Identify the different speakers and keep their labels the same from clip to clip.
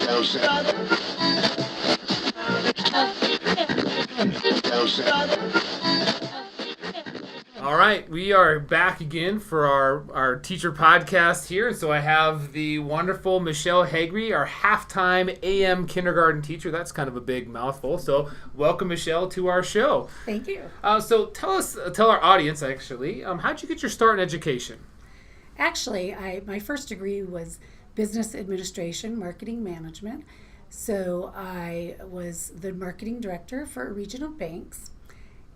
Speaker 1: All right, we are back again for our teacher podcast here. So I have the wonderful Michelle Hegre, our halftime AM kindergarten teacher. That's kind of a big mouthful. So welcome, Michelle, to our show.
Speaker 2: Thank you.
Speaker 1: So tell our audience, actually, how'd you get your start in education?
Speaker 2: Actually, my first degree was business administration, marketing management. So I was the marketing director for regional banks.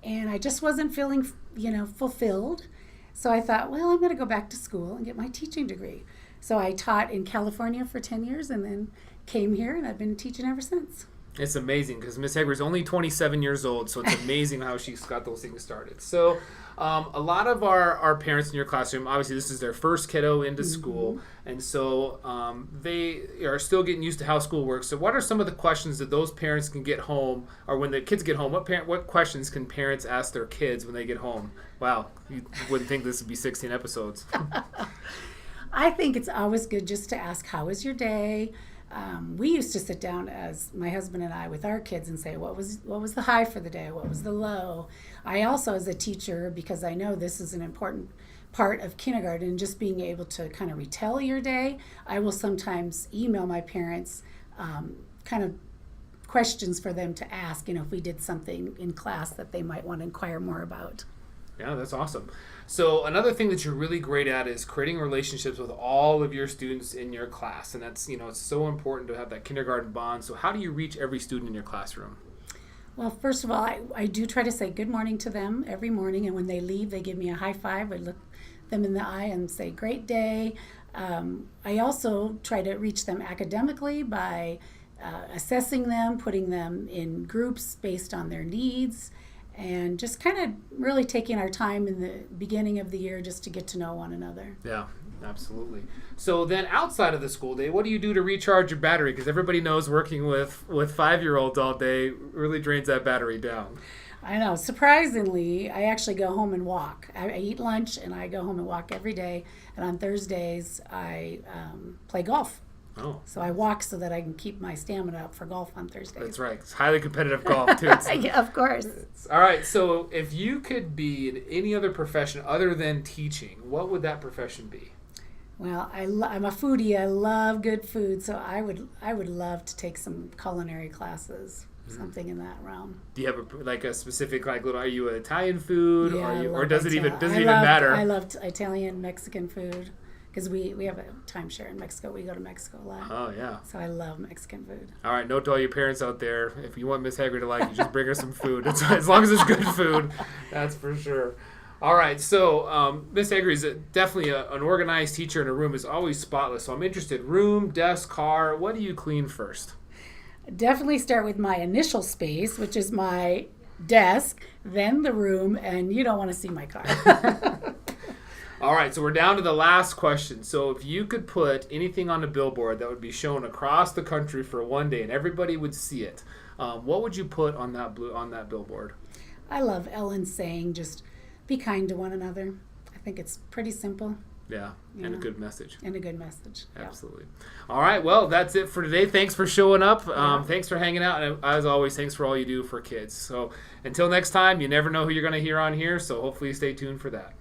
Speaker 2: And I just wasn't feeling, fulfilled. So I thought, well, I'm going to go back to school and get my teaching degree. So I taught in California for 10 years and then came here, and I've been teaching ever since.
Speaker 1: It's amazing because Miss Hegre is only 27 years old, so it's amazing how she's got those things started. So a lot of our parents in your classroom, obviously this is their first kiddo into school, and so they are still getting used to how school works. So what are some of the questions that those parents can get home, or when the kids get home, what questions can parents ask their kids when they get home? Wow, you wouldn't think this would be 16 episodes.
Speaker 2: I think it's always good just to ask, how was your day? We used to sit down as my husband and I with our kids and say, what was the high for the day? What was the low? I also, as a teacher, because I know this is an important part of kindergarten, just being able to kind of retell your day, I will sometimes email my parents kind of questions for them to ask, if we did something in class that they might want to inquire more about.
Speaker 1: Yeah, that's awesome. So another thing that you're really great at is creating relationships with all of your students in your class. And that's, it's so important to have that kindergarten bond. So how do you reach every student in your classroom?
Speaker 2: Well, first of all, I do try to say good morning to them every morning. And when they leave, they give me a high five. I look them in the eye and say, great day. I also try to reach them academically by assessing them, putting them in groups based on their needs, and just kind of really taking our time in the beginning of the year just to get to know one another.
Speaker 1: Yeah, absolutely. So then outside of the school day, what do you do to recharge your battery? Because everybody knows working with 5-year-olds all day really drains that battery down.
Speaker 2: I know. Surprisingly, I actually go home and walk. I eat lunch and I go home and walk every day. And on Thursdays, I play golf.
Speaker 1: Oh.
Speaker 2: So I walk so that I can keep my stamina up for golf on Thursdays.
Speaker 1: That's right. It's highly competitive golf, too.
Speaker 2: Yeah, of course.
Speaker 1: All right. So if you could be in any other profession other than teaching, what would that profession be?
Speaker 2: Well, I'm a foodie. I love good food, so I would love to take some culinary classes, something in that realm.
Speaker 1: Do you have a specific are you an Italian food,
Speaker 2: Yeah,
Speaker 1: or does it even matter?
Speaker 2: I love Italian, Mexican food. Because we have a timeshare in Mexico. We go to Mexico a lot.
Speaker 1: Oh, yeah.
Speaker 2: So I love Mexican food.
Speaker 1: All right, note to all your parents out there, if you want Miss Hegre to like you, just bring her some food. As long as it's good food, that's for sure. All right, so Miss Hegre is definitely an organized teacher, and a room is always spotless. So I'm interested, room, desk, car, what do you clean first?
Speaker 2: Definitely start with my initial space, which is my desk, then the room, and you don't want to see my car.
Speaker 1: All right, so we're down to the last question. So if you could put anything on a billboard that would be shown across the country for one day and everybody would see it, what would you put on that billboard? I
Speaker 2: love Ellen saying just be kind to one another. I think it's pretty simple.
Speaker 1: Yeah, and a good message.
Speaker 2: And a good message.
Speaker 1: Absolutely. Yeah. All right, well, that's it for today. Thanks for showing up. Thanks for hanging out. And as always, thanks for all you do for kids. So until next time, you never know who you're going to hear on here, so hopefully stay tuned for that.